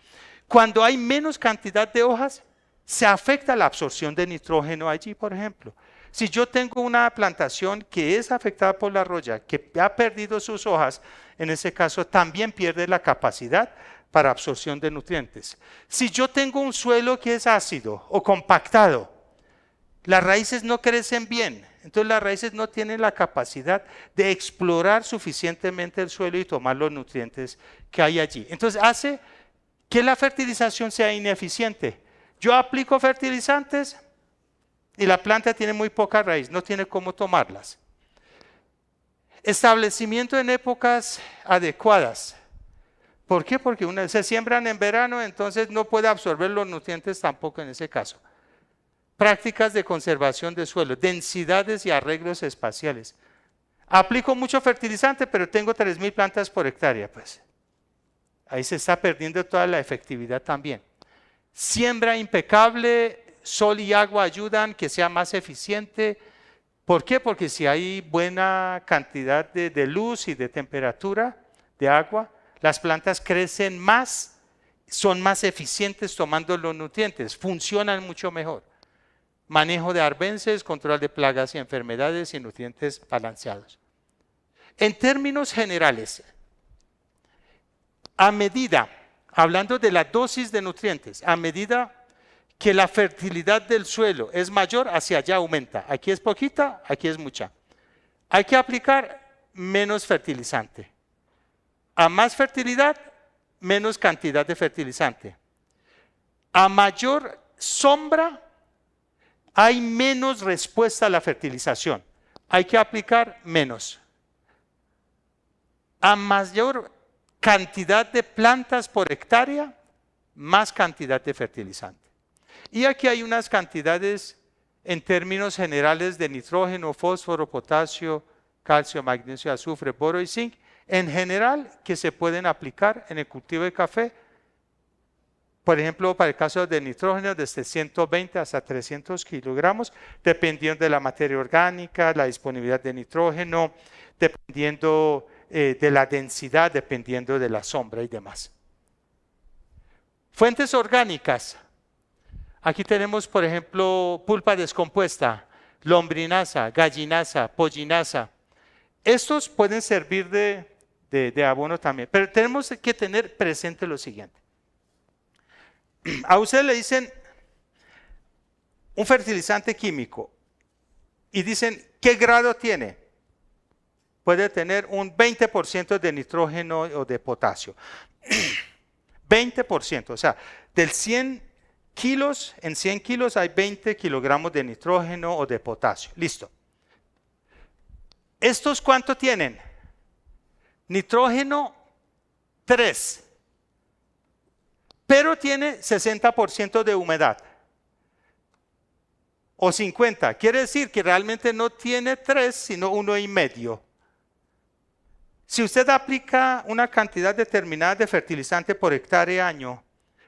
Cuando hay menos cantidad de hojas, se afecta la absorción de nitrógeno allí, por ejemplo. Si yo tengo una plantación que es afectada por la roya, que ha perdido sus hojas, en ese caso también pierde la capacidad para absorción de nutrientes. Si yo tengo un suelo que es ácido o compactado, las raíces no crecen bien, entonces las raíces no tienen la capacidad de explorar suficientemente el suelo y tomar los nutrientes que hay allí. Entonces hace que la fertilización sea ineficiente. Yo aplico fertilizantes y la planta tiene muy poca raíz, no tiene cómo tomarlas. Establecimiento en épocas adecuadas. ¿Por qué? Porque se siembran en verano, entonces no puede absorber los nutrientes tampoco en ese caso. Prácticas de conservación de suelo, densidades y arreglos espaciales. Aplico mucho fertilizante, pero tengo 3.000 plantas por hectárea, pues. Ahí se está perdiendo toda la efectividad también. Siembra impecable, sol y agua ayudan que sea más eficiente. ¿Por qué? Porque si hay buena cantidad de luz y de temperatura, de agua, las plantas crecen más, son más eficientes tomando los nutrientes, funcionan mucho mejor. Manejo de arbences, control de plagas y enfermedades y nutrientes balanceados. En términos generales, a medida, hablando de la dosis de nutrientes, a medida que la fertilidad del suelo es mayor, hacia allá aumenta. Aquí es poquita, aquí es mucha. Hay que aplicar menos fertilizante. A más fertilidad, menos cantidad de fertilizante. A mayor sombra, hay menos respuesta a la fertilización. Hay que aplicar menos. A mayor cantidad de plantas por hectárea, más cantidad de fertilizante. Y aquí hay unas cantidades en términos generales de nitrógeno, fósforo, potasio, calcio, magnesio, azufre, boro y zinc, en general que se pueden aplicar en el cultivo de café. Por ejemplo, para el caso de nitrógeno, desde 120 hasta 300 kilogramos, dependiendo de la materia orgánica, la disponibilidad de nitrógeno, dependiendo de la densidad, dependiendo de la sombra y demás. Fuentes orgánicas. Aquí tenemos, por ejemplo, pulpa descompuesta, lombrinaza, gallinasa, pollinasa. Estos pueden servir de abono también, pero tenemos que tener presente lo siguiente. A ustedes le dicen un fertilizante químico y dicen, ¿qué grado tiene? Puede tener un 20% de nitrógeno o de potasio. 20%, o sea, del 100 kilos, en 100 kilos hay 20 kilogramos de nitrógeno o de potasio. Listo. ¿Estos cuánto tienen? Nitrógeno 3, pero tiene 60% de humedad. O 50, quiere decir que realmente no tiene 3, sino 1,5. Si usted aplica una cantidad determinada de fertilizante por hectárea año,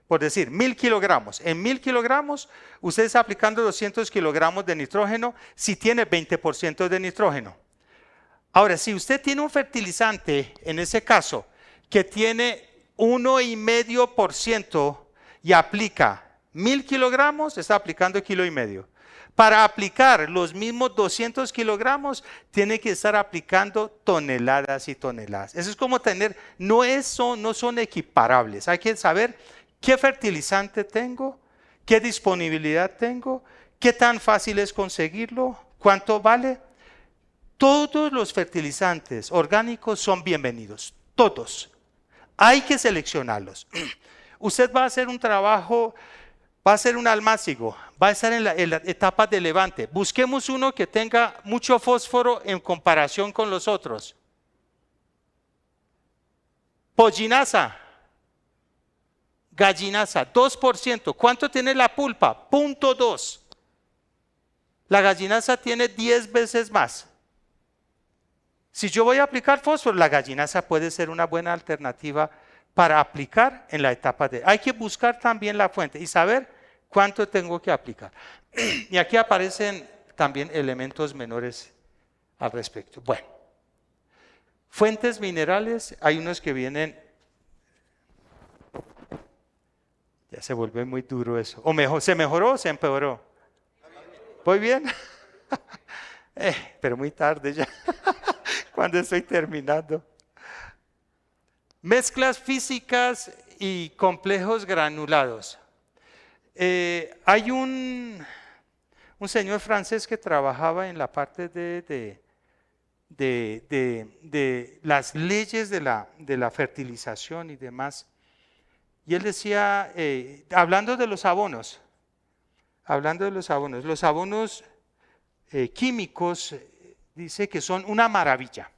por decir 1000 kilogramos, en 1000 kilogramos usted está aplicando 200 kilogramos de nitrógeno si tiene 20% de nitrógeno. Ahora, si usted tiene un fertilizante, en ese caso, que tiene 1,5% y aplica 1000 kilogramos, está aplicando 1,5 kilos. Para aplicar los mismos 200 kilogramos, tiene que estar aplicando toneladas y toneladas. Eso es como tener, no son equiparables. Hay que saber qué fertilizante tengo, qué disponibilidad tengo, qué tan fácil es conseguirlo, cuánto vale. Todos los fertilizantes orgánicos son bienvenidos, todos. Hay que seleccionarlos. Usted va a hacer un trabajo, va a hacer un almácigo, va a estar en la etapa de levante. Busquemos uno que tenga mucho fósforo en comparación con los otros. Pollinaza, gallinaza, 2%. ¿Cuánto tiene la pulpa? 0,2. La gallinaza tiene 10 veces más. Si yo voy a aplicar fósforo, la gallinaza puede ser una buena alternativa para aplicar en la etapa de... Hay que buscar también la fuente y saber cuánto tengo que aplicar. Y aquí aparecen también elementos menores al respecto. Bueno, fuentes minerales, hay unos que vienen... Ya se vuelve muy duro eso. O mejor, ¿se mejoró o se empeoró? ¿Voy bien? Pero muy tarde ya. Cuando estoy terminando. Mezclas físicas y complejos granulados. Hay un señor francés que trabajaba en la parte de las leyes de la fertilización y demás. Y él decía, hablando de los abonos, los abonos químicos, dice que son una maravilla,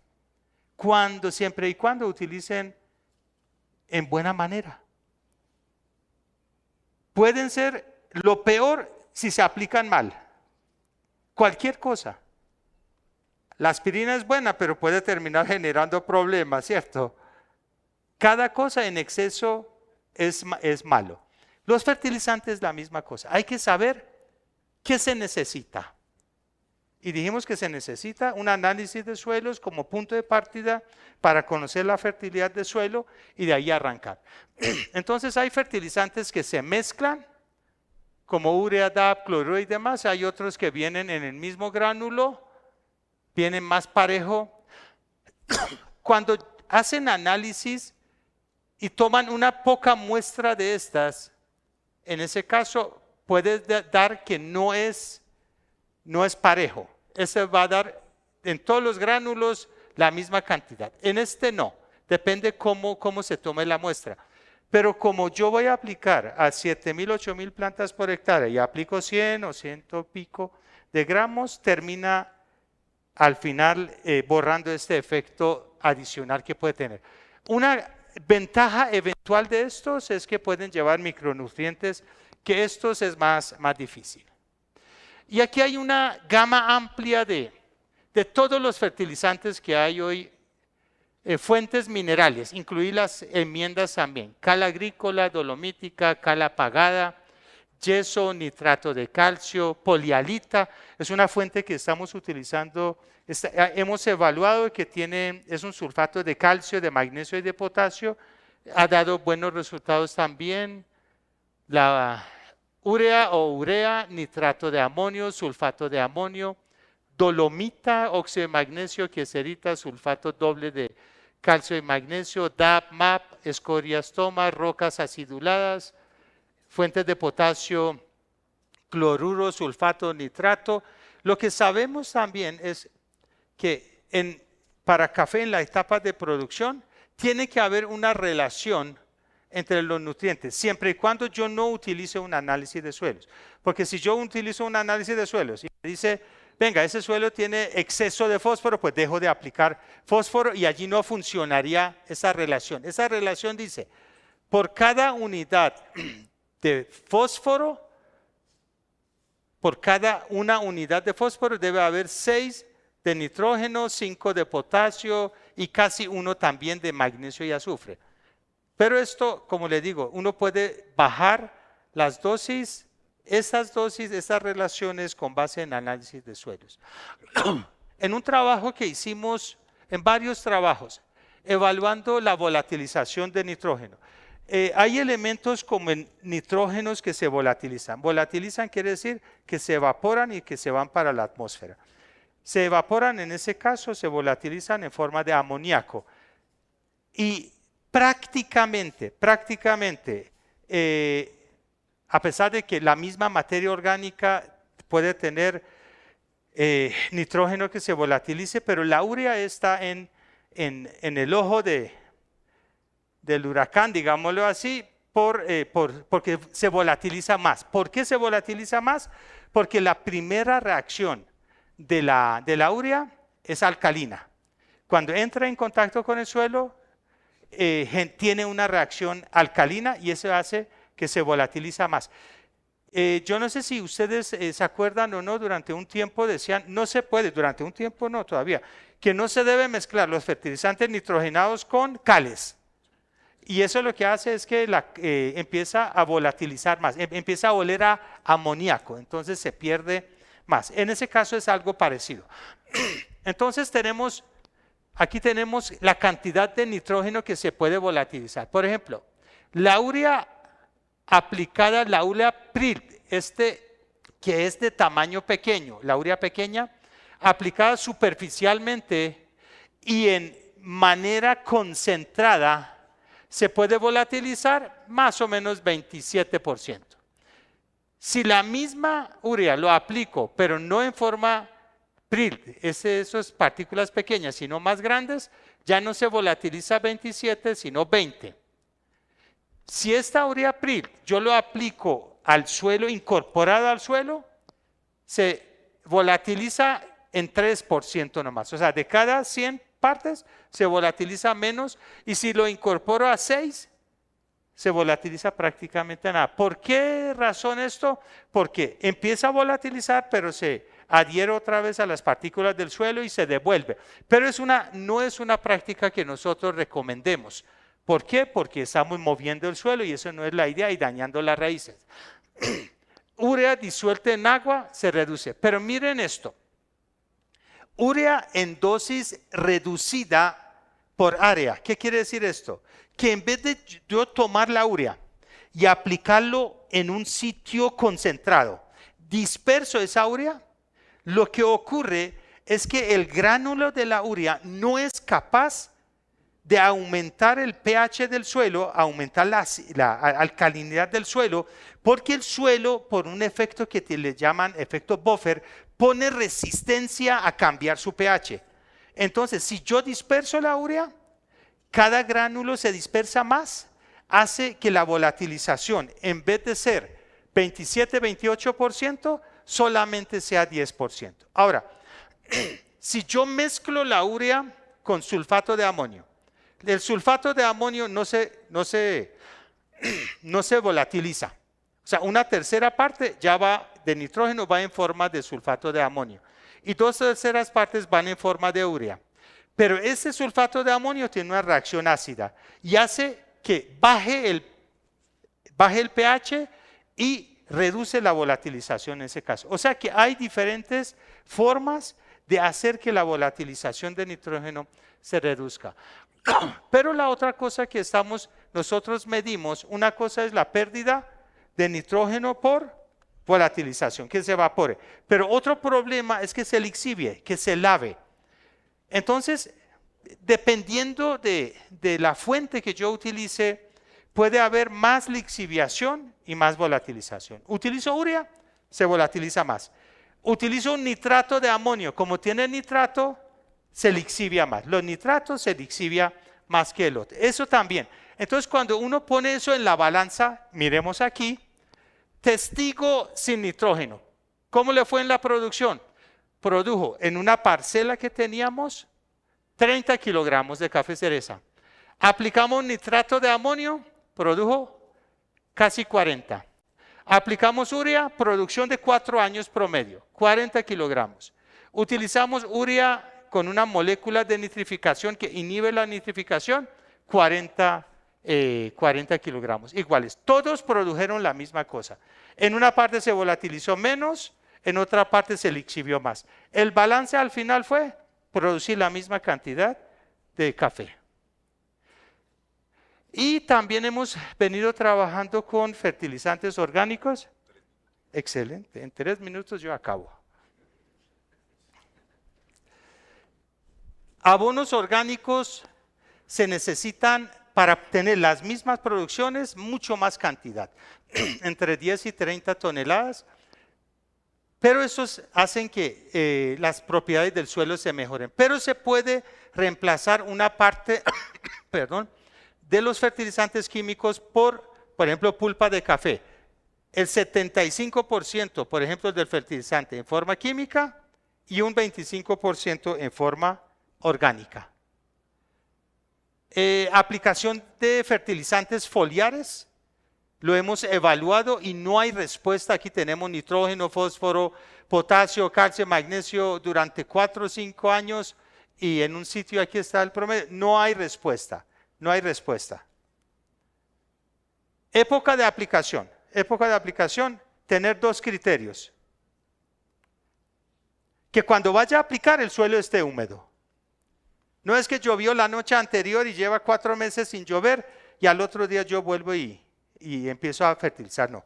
siempre y cuando utilicen en buena manera. Pueden ser lo peor si se aplican mal. Cualquier cosa. La aspirina es buena, pero puede terminar generando problemas, ¿cierto? Cada cosa en exceso es malo. Los fertilizantes la misma cosa. Hay que saber qué se necesita. Y dijimos que se necesita un análisis de suelos como punto de partida para conocer la fertilidad del suelo y de ahí arrancar. Entonces hay fertilizantes que se mezclan, como urea, DAP, cloruro y demás. Hay otros que vienen en el mismo gránulo, vienen más parejo. Cuando hacen análisis y toman una poca muestra de estas, en ese caso puede dar que no es parejo. Ese va a dar en todos los gránulos la misma cantidad. En este no, depende cómo se tome la muestra. Pero como yo voy a aplicar a 7,000, 8,000 plantas por hectárea y aplico 100 o 100 y pico de gramos, termina al final borrando este efecto adicional que puede tener. Una ventaja eventual de estos es que pueden llevar micronutrientes, que estos es más difícil. Y aquí hay una gama amplia de todos los fertilizantes que hay hoy, fuentes minerales, incluir las enmiendas también, cal agrícola, dolomítica, cal apagada, yeso, nitrato de calcio, polialita, es una fuente que estamos utilizando, hemos evaluado que es un sulfato de calcio, de magnesio y de potasio, ha dado buenos resultados también. La urea o urea, nitrato de amonio, sulfato de amonio, dolomita, óxido de magnesio, quieserita, sulfato doble de calcio y magnesio, DAP, MAP, escoriastoma, rocas aciduladas, fuentes de potasio, cloruro, sulfato, nitrato. Lo que sabemos también es que para café en la etapa de producción tiene que haber una relación entre los nutrientes, siempre y cuando yo no utilice un análisis de suelos. Porque si yo utilizo un análisis de suelos y me dice, venga, ese suelo tiene exceso de fósforo, pues dejo de aplicar fósforo y allí no funcionaría esa relación. Esa relación dice, por cada unidad de fósforo, por cada una unidad de fósforo debe haber 6 de nitrógeno, 5 de potasio y casi 1 también de magnesio y azufre. Pero esto, como le digo, uno puede bajar las dosis, esas relaciones con base en análisis de suelos. En un trabajo que hicimos, en varios trabajos, evaluando la volatilización de nitrógeno, hay elementos como nitrógenos que se volatilizan. Volatilizan quiere decir que se evaporan y que se van para la atmósfera. Se evaporan, en ese caso, se volatilizan en forma de amoníaco. Y prácticamente, a pesar de que la misma materia orgánica puede tener nitrógeno que se volatilice, pero la urea está en el ojo del huracán, digámoslo así, porque se volatiliza más. ¿Por qué se volatiliza más? Porque la primera reacción de la urea es alcalina. Cuando entra en contacto con el suelo, tiene una reacción alcalina y eso hace que se volatiliza más. Yo no sé si ustedes se acuerdan o no, durante un tiempo decían, no se puede, durante un tiempo no todavía, que no se debe mezclar los fertilizantes nitrogenados con cales. Y eso lo que hace es que empieza a volatilizar más, empieza a oler a amoníaco, entonces se pierde más. En ese caso es algo parecido. Entonces aquí tenemos la cantidad de nitrógeno que se puede volatilizar. Por ejemplo, la urea aplicada, la urea PRIL, que es de tamaño pequeño, la urea pequeña, aplicada superficialmente y en manera concentrada, se puede volatilizar más o menos 27%. Si la misma urea lo aplico, pero no en forma PRIL, esas partículas pequeñas, sino más grandes, ya no se volatiliza 27, sino 20. Si esta urea PRIL yo lo aplico al suelo, incorporado al suelo, se volatiliza en 3% nomás. O sea, de cada 100 partes se volatiliza menos, y si lo incorporo a 6, se volatiliza prácticamente nada. ¿Por qué razón esto? Porque empieza a volatilizar, pero se adhiere otra vez a las partículas del suelo y se devuelve. Pero no es una práctica que nosotros recomendemos, ¿Por qué? Porque estamos moviendo el suelo y eso no es la idea y dañando las raíces. Urea disuelta en agua se reduce. Pero miren esto. Urea en dosis reducida por área. ¿Qué quiere decir esto? Que en vez de yo tomar la urea y aplicarlo en un sitio concentrado, disperso esa urea, lo que ocurre es que el gránulo de la urea no es capaz de aumentar el pH del suelo, aumentar la alcalinidad del suelo, porque el suelo, por un efecto que le llaman efecto buffer, pone resistencia a cambiar su pH. Entonces, si yo disperso la urea, cada gránulo se dispersa más, hace que la volatilización, en vez de ser 27-28%, solamente sea 10%. Ahora, si yo mezclo la urea con sulfato de amonio, el sulfato de amonio no se volatiliza. O sea, una tercera parte ya va de nitrógeno, va en forma de sulfato de amonio. Y 2/3 partes van en forma de urea. Pero ese sulfato de amonio tiene una reacción ácida y hace que baje el pH y reduce la volatilización en ese caso. O sea que hay diferentes formas de hacer que la volatilización de nitrógeno se reduzca. Pero la otra cosa que nosotros medimos, una cosa es la pérdida de nitrógeno por volatilización, que se evapore. Pero otro problema es que se lixivie, que se lave. Entonces, dependiendo de la fuente que yo utilice, puede haber más lixiviación y más volatilización. Utilizo urea, se volatiliza más. Utilizo un nitrato de amonio, como tiene nitrato, se lixivia más. Los nitratos se lixivia más que el otro. Eso también. Entonces, cuando uno pone eso en la balanza, miremos aquí, testigo sin nitrógeno. ¿Cómo le fue en la producción? Produjo en una parcela que teníamos 30 kilogramos de café cereza. Aplicamos nitrato de amonio, produjo casi 40. Aplicamos urea, producción de 4 años promedio, 40 kilogramos. Utilizamos urea con una molécula de nitrificación que inhibe la nitrificación, 40 kilogramos, iguales. Todos produjeron la misma cosa. En una parte se volatilizó menos, en otra parte se lixivió más. El balance al final fue producir la misma cantidad de café. Y también hemos venido trabajando con fertilizantes orgánicos. Excelente, en 3 minutos yo acabo. Abonos orgánicos se necesitan para obtener las mismas producciones, mucho más cantidad, entre 10 y 30 toneladas, pero esos hacen que las propiedades del suelo se mejoren. Pero se puede reemplazar una parte de los fertilizantes químicos por ejemplo, pulpa de café. El 75%, por ejemplo, del fertilizante en forma química y un 25% en forma orgánica. Aplicación de fertilizantes foliares, lo hemos evaluado y no hay respuesta. Aquí tenemos nitrógeno, fósforo, potasio, calcio, magnesio durante 4 o 5 años y en un sitio, aquí está el promedio, no hay respuesta, no hay respuesta. Época de aplicación, tener 2 criterios. Que cuando vaya a aplicar el suelo esté húmedo. No es que llovió la noche anterior y lleva 4 meses sin llover y al otro día yo vuelvo y empiezo a fertilizar, no.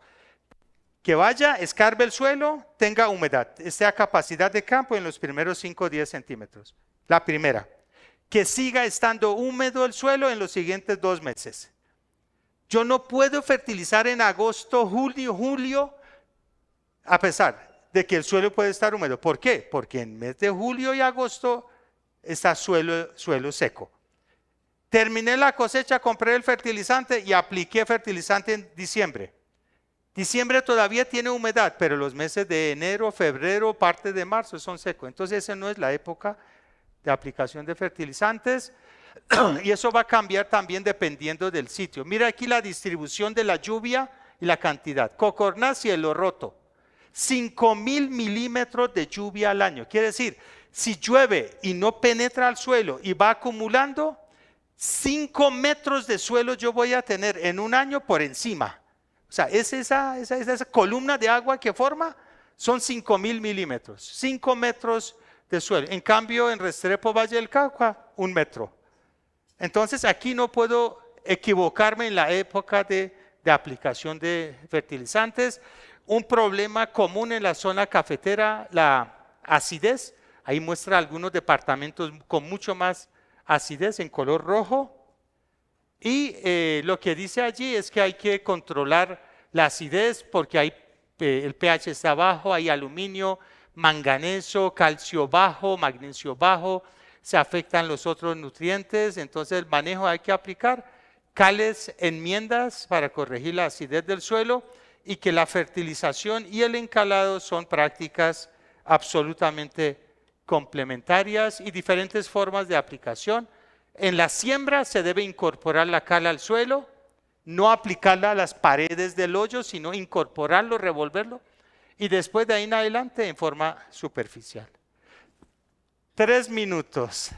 Que vaya, escarbe el suelo, tenga humedad, esté a capacidad de campo en los primeros 5 o 10 centímetros. La primera. Que siga estando húmedo el suelo en los siguientes 2 meses. Yo no puedo fertilizar en agosto, julio, a pesar de que el suelo puede estar húmedo. ¿Por qué? Porque en mes de julio y agosto está suelo seco. Terminé la cosecha, compré el fertilizante y apliqué fertilizante en diciembre. Diciembre todavía tiene humedad, pero los meses de enero, febrero, parte de marzo son secos. Entonces esa no es la época de aplicación de fertilizantes y eso va a cambiar también dependiendo del sitio. Mira aquí la distribución de la lluvia y la cantidad. Cocorná, cielo roto, 5.000 milímetros de lluvia al año. Quiere decir, si llueve y no penetra al suelo y va acumulando, 5 metros de suelo yo voy a tener en un año por encima. O sea, esa columna de agua que forma son 5.000 milímetros, 5 metros de suelo. En cambio, en Restrepo, Valle del Cauca, 1 metro. Entonces, aquí no puedo equivocarme en la época de aplicación de fertilizantes. Un problema común en la zona cafetera, la acidez. Ahí muestra algunos departamentos con mucho más acidez en color rojo. Y lo que dice allí es que hay que controlar la acidez porque el pH está bajo, hay aluminio, manganeso, calcio bajo, magnesio bajo, se afectan los otros nutrientes, entonces el manejo hay que aplicar cales enmiendas para corregir la acidez del suelo y que la fertilización y el encalado son prácticas absolutamente complementarias y diferentes formas de aplicación. En la siembra se debe incorporar la cal al suelo, no aplicarla a las paredes del hoyo, sino incorporarlo, revolverlo y después de ahí en adelante en forma superficial. 3 minutos.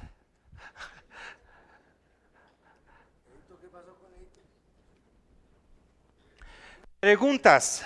Preguntas.